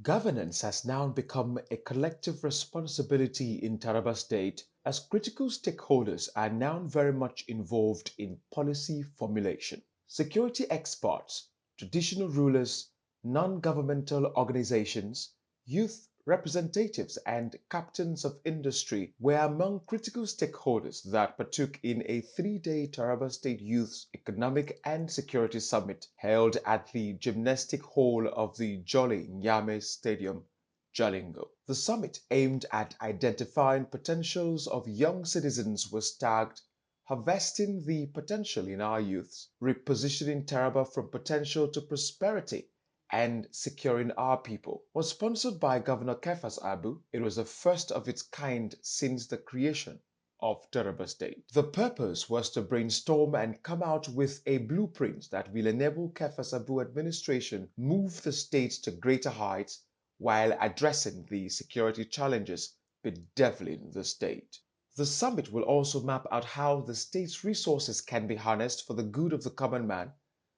Governance has now become a collective responsibility in Taraba State as critical stakeholders are now very much involved in policy formulation. Security experts, traditional rulers, non-governmental organizations, youth representatives and captains of industry were among critical stakeholders that partook in a three-day Taraba State Youth Economic and Security Summit held at the gymnastic hall of the Jolly Nyame Stadium, Jalingo. The summit aimed at identifying potentials of young citizens was tagged Harvesting the Potential in Our Youths, Repositioning Taraba from Potential to Prosperity, and Securing Our People. Was sponsored by Governor Kefas Abu. It was the first of its kind since the creation of Taraba State. The purpose was to brainstorm and come out with a blueprint that will enable Kefas Abu administration move the state to greater heights while addressing the security challenges bedeviling the state. The summit will also map out how the state's resources can be harnessed for the good of the common man,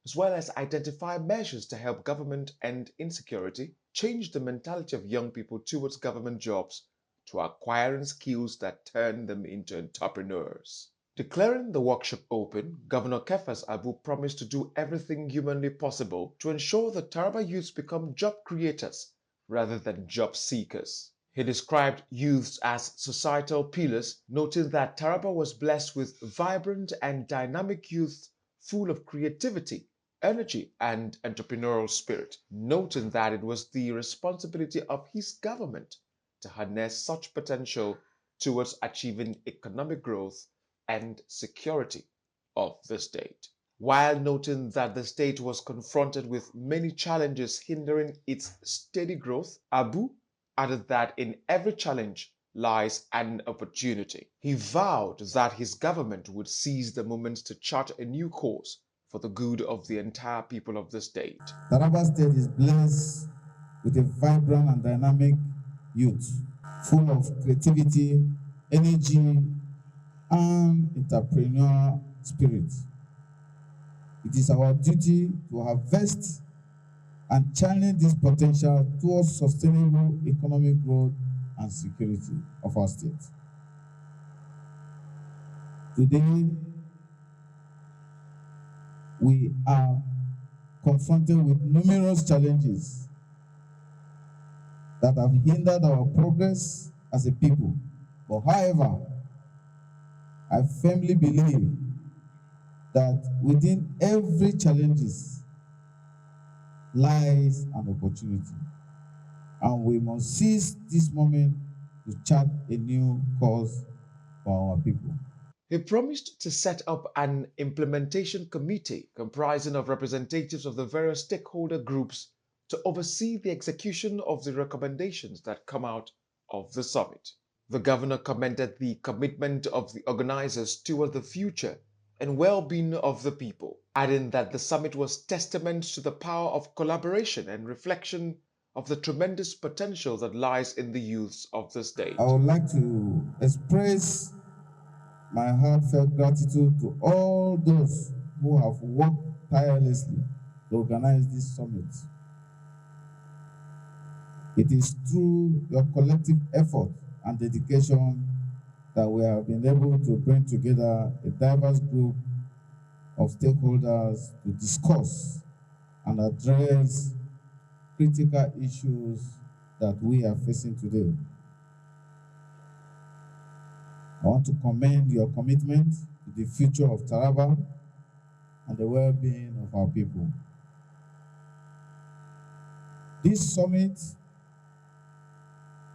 as well as identify measures to help government and insecurity change the mentality of young people towards government jobs to acquiring skills that turn them into entrepreneurs. Declaring the workshop open, Governor Kefas Abu promised to do everything humanly possible to ensure that Taraba youths become job creators rather than job seekers. He described youths as societal pillars, noting that Taraba was blessed with vibrant and dynamic youth full of creativity, energy, and entrepreneurial spirit, noting that it was the responsibility of his government to harness such potential towards achieving economic growth and security of the state. While noting that the state was confronted with many challenges hindering its steady growth, Abu added that in every challenge lies an opportunity. He vowed that his government would seize the moment to chart a new course for the good of the entire people of the state. Taraba State is blessed with a vibrant and dynamic youth, full of creativity, energy, and entrepreneurial spirit. It is our duty to harvest and channel this potential towards sustainable economic growth and security of our state. Today, we are confronted with numerous challenges that have hindered our progress as a people. But however, I firmly believe that within every challenges lies an opportunity, and we must seize this moment to chart a new course for our people. He promised to set up an implementation committee comprising of representatives of the various stakeholder groups to oversee the execution of the recommendations that come out of the summit. The governor commended the commitment of the organizers toward the future and well-being of the people, adding that the summit was testament to the power of collaboration and reflection of the tremendous potential that lies in the youths of the state. I would like to express my heartfelt gratitude to all those who have worked tirelessly to organize this summit. It is through your collective effort and dedication that we have been able to bring together a diverse group of stakeholders to discuss and address critical issues that we are facing today. I want to commend your commitment to the future of Taraba and the well-being of our people. This summit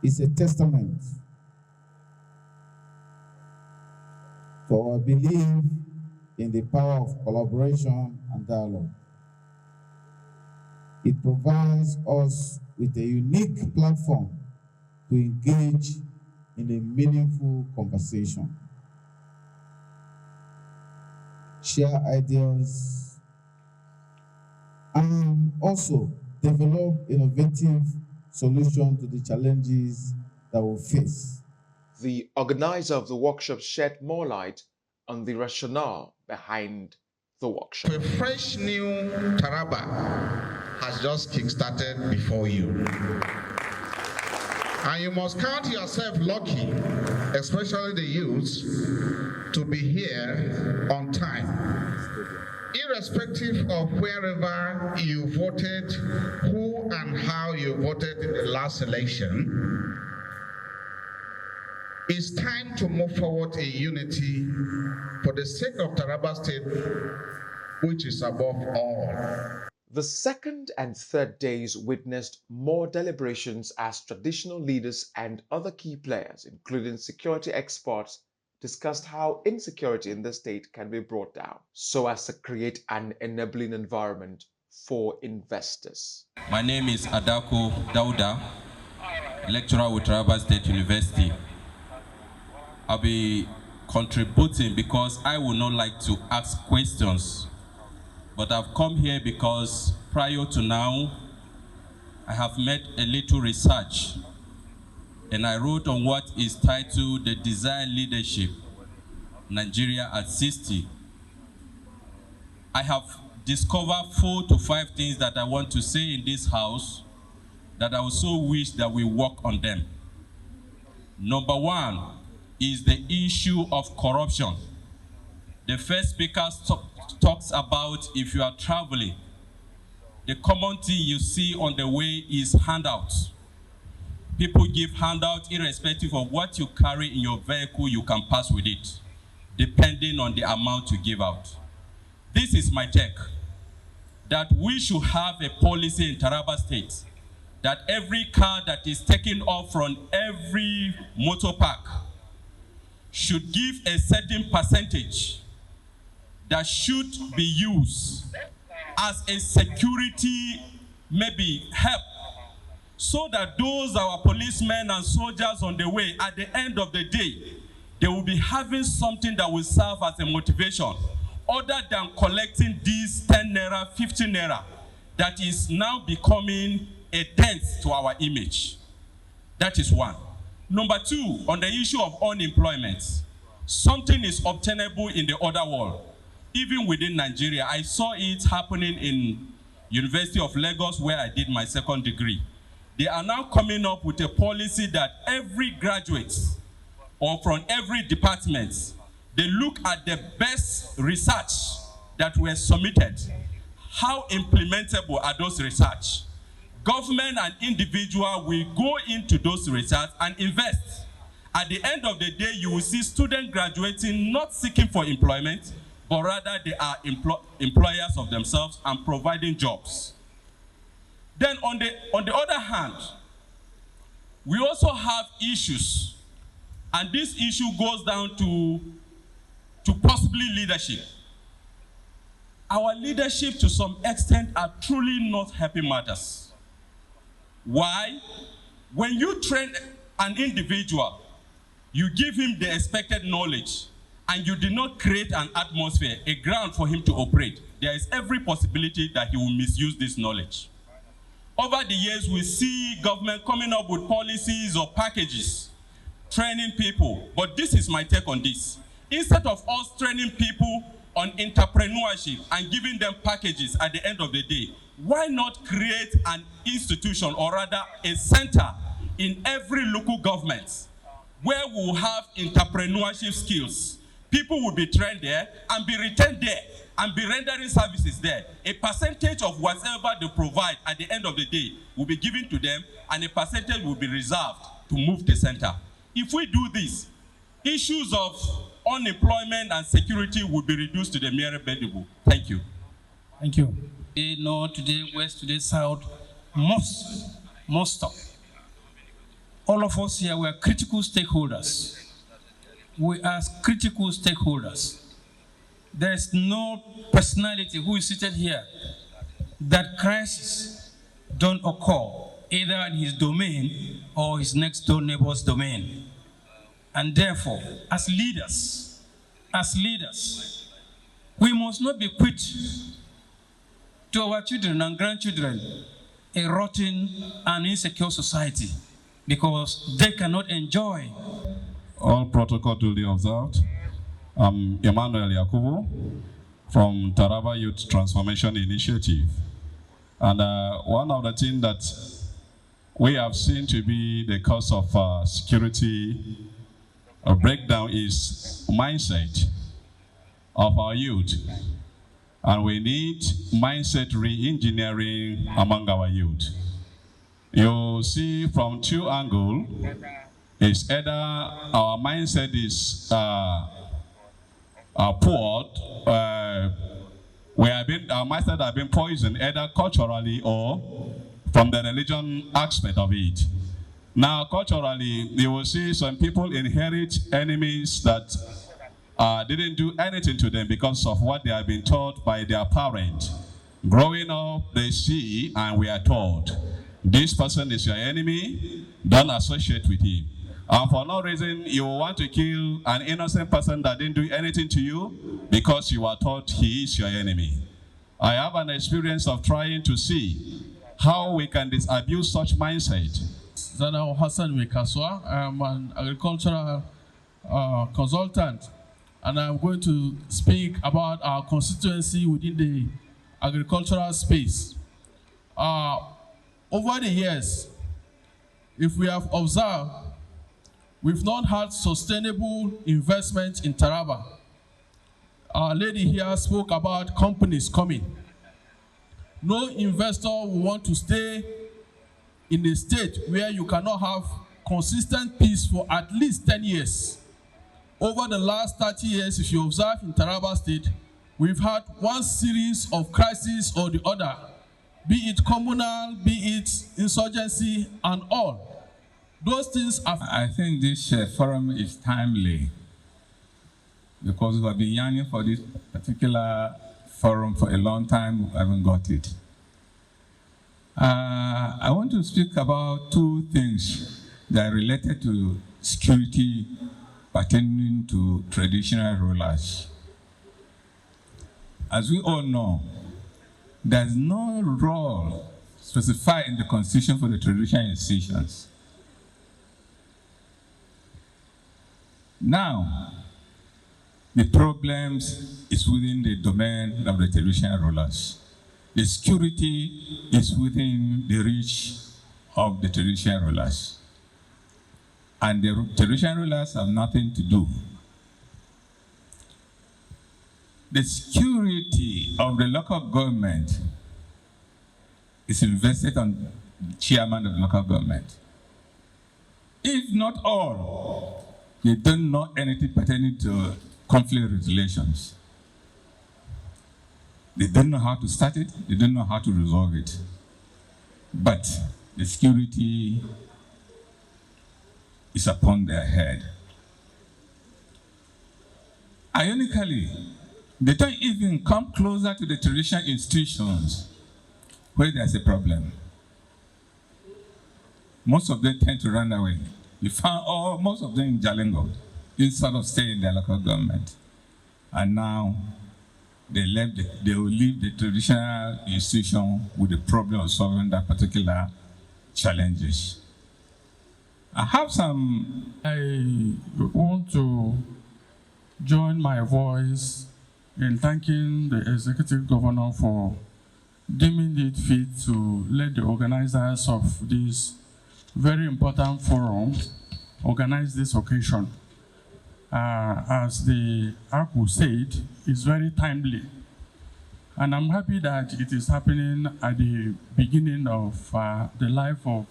is a testament to our belief in the power of collaboration and dialogue. It provides us with a unique platform to engage in a meaningful conversation, share ideas, and also develop innovative solutions to the challenges that we face. The organizer of the workshop shed more light on the rationale behind the workshop. A fresh new Taraba has just kick-started before you. And you must count yourself lucky, especially the youths, to be here on time. Irrespective of wherever you voted, who and how you voted in the last election, it's time to move forward in unity for the sake of Taraba State, which is above all. The second and third days witnessed more deliberations as traditional leaders and other key players, including security experts, discussed how insecurity in the state can be brought down so as to create an enabling environment for investors. My name is Adako Dauda, lecturer with Taraba State University. I'll be contributing because I would not like to ask questions, but I've come here because prior to now, I have made a little research and I wrote on what is titled The Desired Leadership, Nigeria at 60. I have discovered 4 to 5 things that I want to say in this house that I also wish that we work on them. Number 1 is the issue of corruption. The first speaker talks about if you are traveling, the common thing you see on the way is handouts. People give handouts irrespective of what you carry in your vehicle, you can pass with it, depending on the amount you give out. This is my take, that we should have a policy in Taraba State that every car that is taken off from every motor park should give a certain percentage that should be used as a security, maybe help, so that those our policemen and soldiers on the way, at the end of the day, they will be having something that will serve as a motivation, other than collecting these 10 naira, 15 naira, that is now becoming a dent to our image. That is one. Number 2, on the issue of unemployment, something is obtainable in the other world. Even within Nigeria, I saw it happening in University of Lagos where I did my second degree. They are now coming up with a policy that every graduate or from every department, they look at the best research that were submitted. How implementable are those research? Government and individual will go into those research and invest. At the end of the day, you will see students graduating not seeking for employment, but rather they are employers of themselves and providing jobs. Then on the other hand, we also have issues, and this issue goes down to possibly leadership. Our leadership to some extent are truly not helping matters. Why? When you train an individual, you give him the expected knowledge, and you did not create an atmosphere, a ground for him to operate, there is every possibility that he will misuse this knowledge. Over the years, we see government coming up with policies or packages, training people, but this is my take on this. Instead of us training people on entrepreneurship and giving them packages at the end of the day, why not create an institution, or rather a center in every local government where we'll have entrepreneurship skills? People will be trained there and be retained there and be rendering services there. A percentage of whatever they provide at the end of the day will be given to them, and a percentage will be reserved to move the center. If we do this, issues of unemployment and security will be reduced to the mere bedroom. Thank you. Thank you. Today, north, today, west, today, south, most of. All of us here, we are critical stakeholders. We are critical stakeholders. There is no personality who is seated here that crises don't occur either in his domain or his next door neighbor's domain. And therefore, as leaders, we must not bequeath to our children and grandchildren a rotten and insecure society, because they cannot enjoy. All protocol duly observed. I'm Emmanuel Yakubu from Taraba Youth Transformation Initiative. And one of the things that we have seen to be the cause of security breakdown is mindset of our youth. And we need mindset re-engineering among our youth. You see from two angles, it's either our mindset is poor, our mindset have been poisoned either culturally or from the religion aspect of it. Now, culturally, you will see some people inherit enemies that didn't do anything to them because of what they have been taught by their parents. Growing up, they see and we are taught, this person is your enemy, don't associate with him. And for no reason, you want to kill an innocent person that didn't do anything to you because you are taught he is your enemy. I have an experience of trying to see how we can disabuse such mindset. Zana Hassan Mekaswa. I'm an agricultural consultant, and I'm going to speak about our constituency within the agricultural space. Over the years, if we have observed, we've not had sustainable investment in Taraba. Our lady here spoke about companies coming. No investor will want to stay in a state where you cannot have consistent peace for at least 10 years. Over the last 30 years, if you observe in Taraba State, we've had one series of crises or the other, be it communal, be it insurgency, and all. Those things are... I think this forum is timely because we have been yearning for this particular forum for a long time. We haven't got it. I want to speak about two things that are related to security pertaining to traditional rulers. As we all know, there's no role specified in the Constitution for the traditional institutions. Now, the problems is within the domain of the traditional rulers. The security is within the reach of the traditional rulers. And the traditional rulers have nothing to do. The security of the local government is invested on the chairman of the local government. If not all, they don't know anything pertaining to conflict resolutions. They don't know how to start it, they don't know how to resolve it. But the security is upon their head. Ironically, they don't even come closer to the traditional institutions where there's a problem. Most of them tend to run away. You found most of them in Jalingo, instead of staying in their local government. And now they will leave the traditional institution with the problem of solving that particular challenges. I want to join my voice in thanking the Executive Governor for deeming it fit to let the organizers of this very important forum organize this occasion. As the ACU said, it's very timely. And I'm happy that it is happening at the beginning of the life of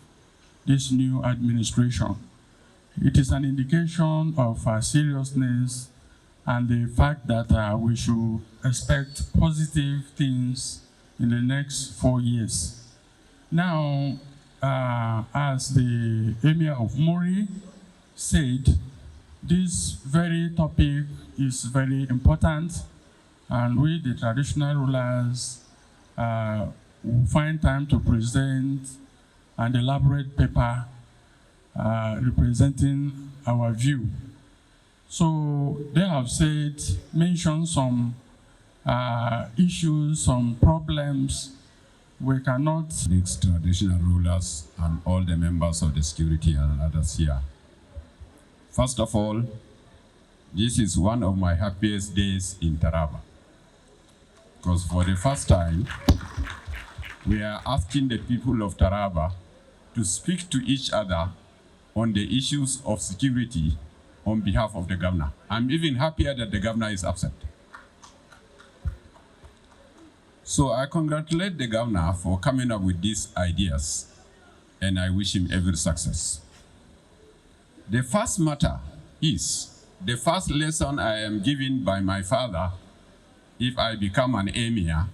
this new administration. It is an indication of seriousness and the fact that we should expect positive things in the next 4 years. Now, as the Emir of Mori said, this very topic is very important, and we, the traditional rulers, will find time to present an elaborate paper representing our view. So they have mentioned some issues, some problems. We cannot... These traditional rulers and all the members of the security and others here. First of all, this is one of my happiest days in Taraba. Because for the first time, we are asking the people of Taraba to speak to each other on the issues of security on behalf of the governor. I'm even happier that the governor is absent. So I congratulate the governor for coming up with these ideas, and I wish him every success. The first matter is, the first lesson I am given by my father, if I become an emir,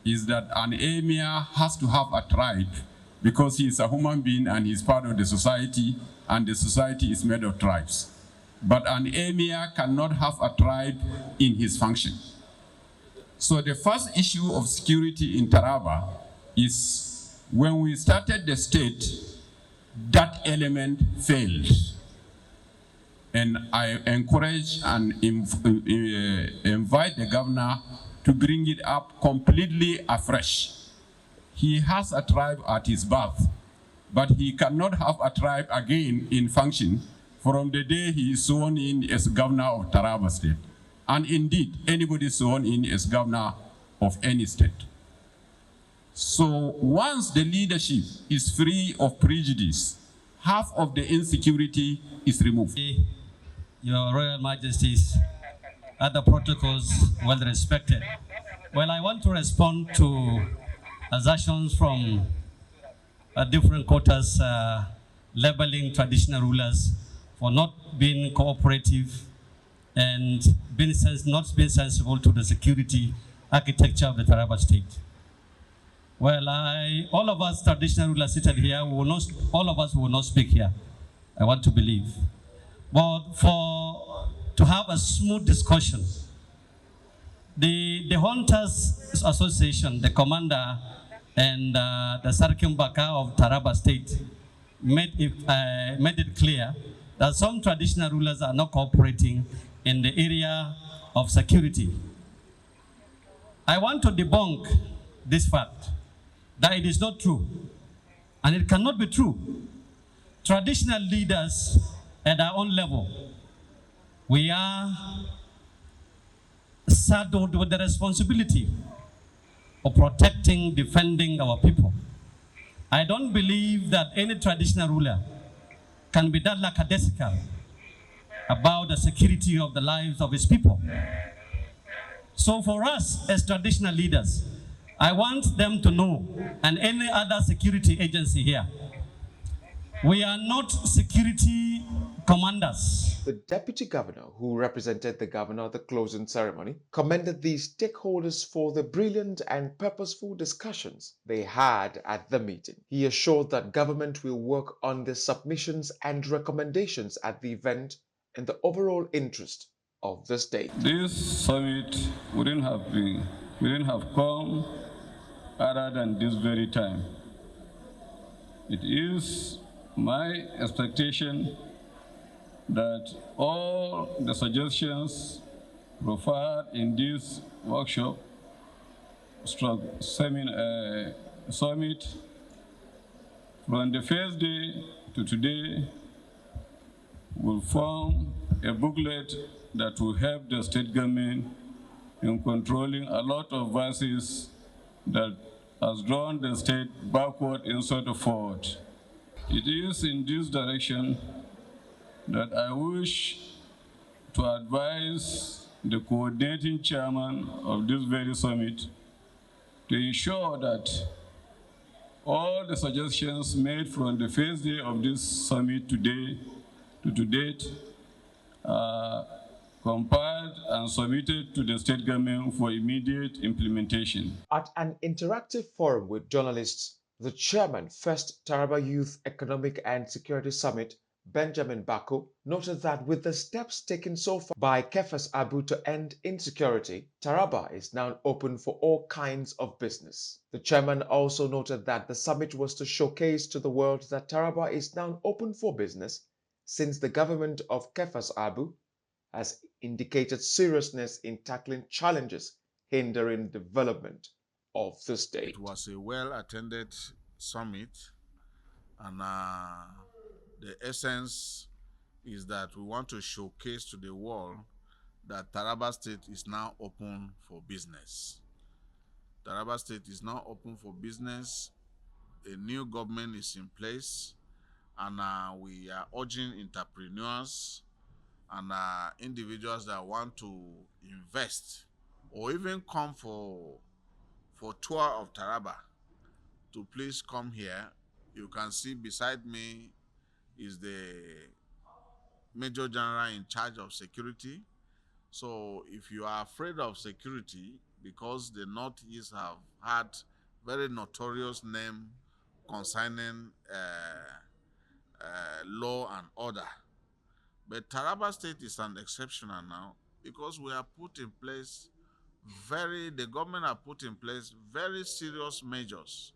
is that an emir has to have a tribe because he is a human being and he's part of the society, and the society is made of tribes. But an emir cannot have a tribe in his function. So the first issue of security in Taraba is, when we started the state, that element failed. And I encourage and invite the governor to bring it up completely afresh. He has a tribe at his birth, but he cannot have a tribe again in function from the day he is sworn in as governor of Taraba State. And indeed, anybody sworn in as governor of any state. So once the leadership is free of prejudice, half of the insecurity is removed. Your Royal Majesties, other protocols well respected. Well, I want to respond to assertions from different quarters labeling traditional rulers for not being cooperative and not being sensible to the security architecture of the Taraba state. Well, all of us traditional rulers seated here, all of us will not speak here, I want to believe. But to have a smooth discussion, the Hunters Association, the commander and the Sarkin Baka of Taraba State made it clear that some traditional rulers are not cooperating in the area of security. I want to debunk this fact, that it is not true, and it cannot be true. Traditional leaders at our own level, we are saddled with the responsibility of protecting, defending our people. I don't believe that any traditional ruler can be that lackadaisical about the security of the lives of his people. So for us as traditional leaders, I want them to know, and any other security agency here, we are not security commanders. The deputy governor, who represented the governor at the closing ceremony, commended the stakeholders for the brilliant and purposeful discussions they had at the meeting. He assured that government will work on the submissions and recommendations at the event in the overall interest of the state. This summit wouldn't have come other than this very time. It is my expectation that all the suggestions proffered in this workshop, summit, from the first day to today, will form a booklet that will help the state government in controlling a lot of vices that has drawn the state backward instead of forward. It is in this direction that I wish to advise the coordinating chairman of this very summit to ensure that all the suggestions made from the first day of this summit to date are compiled and submitted to the state government for immediate implementation. At an interactive forum with journalists, the chairman, First Taraba Youth Economic and Security Summit, Benjamin Bako, noted that with the steps taken so far by Kefas Abu to end insecurity, Taraba is now open for all kinds of business. The chairman also noted that the summit was to showcase to the world that Taraba is now open for business since the government of Kefas Abu has indicated seriousness in tackling challenges hindering development of the state. It was a well-attended summit, and the essence is that we want to showcase to the world that Taraba State is now open for business. Taraba State is now open for business. A new government is in place, and we are urging entrepreneurs and individuals that want to invest or even come for tour of Taraba to please come here. You can see beside me is the Major General in charge of security. So if you are afraid of security, because the Northeast have had very notorious name concerning law and order, but Taraba State is an exceptional now because we have put in place the government have put in place very serious measures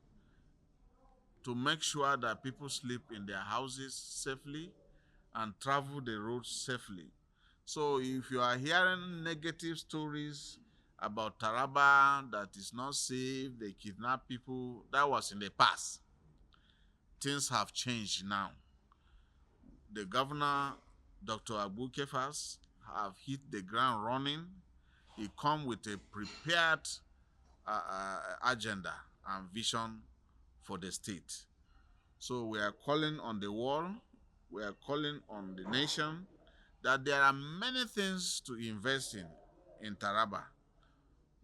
to make sure that people sleep in their houses safely and travel the roads safely. So if you are hearing negative stories about Taraba that is not safe, they kidnap people, that was in the past. Things have changed now. The governor, Dr. Abu Kefas, have hit the ground running. He come with a prepared agenda and vision for the state. So we are calling on the world, we are calling on the nation that there are many things to invest in Taraba.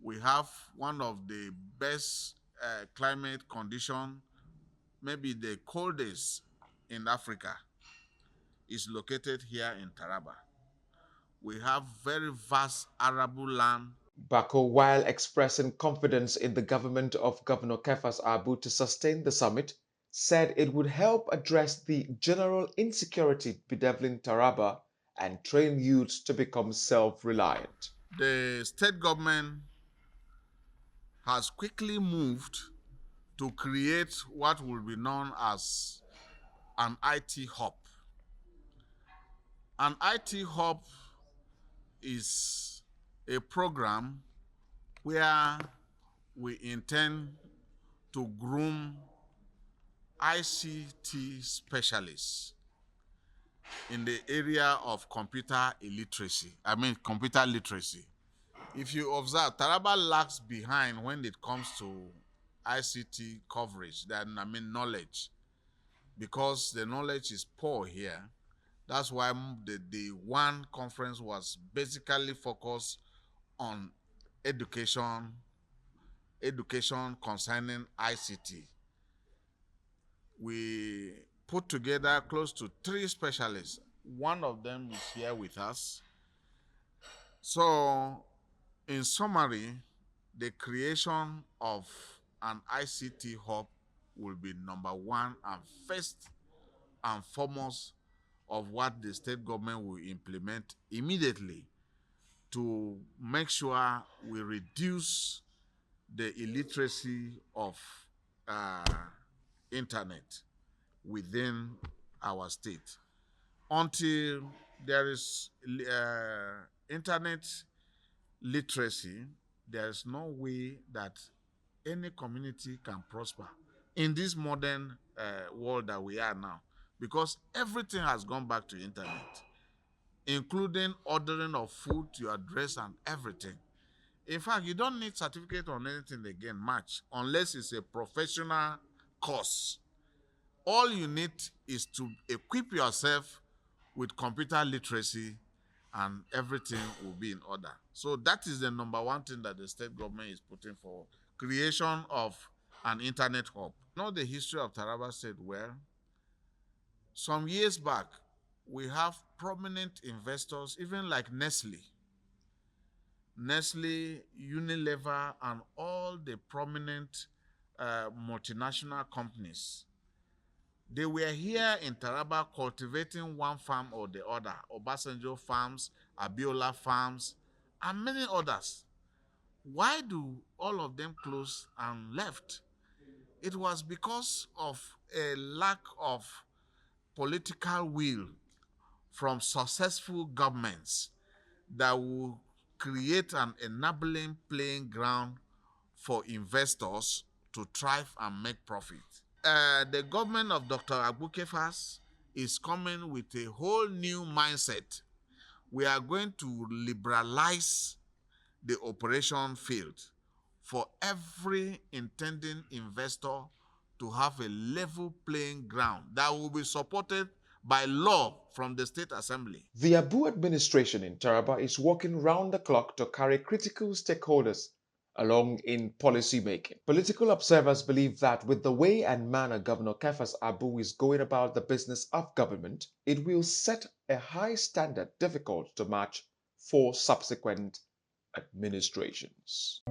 We have one of the best climate condition, maybe the coldest in Africa, is located here in Taraba. We have very vast arable land. Bako, while expressing confidence in the government of Governor Kefas Abu to sustain the summit, said it would help address the general insecurity bedeviling Taraba and train youths to become self-reliant. The state government has quickly moved to create what will be known as an IT hub. An IT hub is a program where we intend to groom ICT specialists in the area of computer literacy. If you observe, Taraba lags behind when it comes to ICT coverage, knowledge, because the knowledge is poor here. That's why the one conference was basically focused on education concerning ICT. We put together close to 3 specialists. One of them is here with us. So, in summary, the creation of an ICT hub will be number one and first and foremost of what the state government will implement immediately to make sure we reduce the illiteracy of internet within our state. Until there is internet literacy, there is no way that any community can prosper in this modern world that we are now, because everything has gone back to internet, including ordering of food, your address, and everything. In fact, you don't need certificate on anything again much, unless it's a professional course. All you need is to equip yourself with computer literacy and everything will be in order. So that is the number one thing that the state government is putting forward: creation of an internet hub. You know the history of Taraba State well. Some years back, we have prominent investors, even like Nestle, Unilever, and all the prominent multinational companies. They were here in Taraba cultivating one farm or the other, Obasanjo farms, Abiola farms, and many others. Why do all of them close and left? It was because of a lack of political will from successful governments that will create an enabling playing ground for investors to thrive and make profit. The government of Dr. Abu Kefas is coming with a whole new mindset. We are going to liberalize the operation field for every intending investor to have a level playing ground that will be supported by law from the State Assembly. The Abu administration in Taraba is working round the clock to carry critical stakeholders along in policy making. Political observers believe that with the way and manner Governor Kefas Abu is going about the business of government, it will set a high standard difficult to match for subsequent administrations.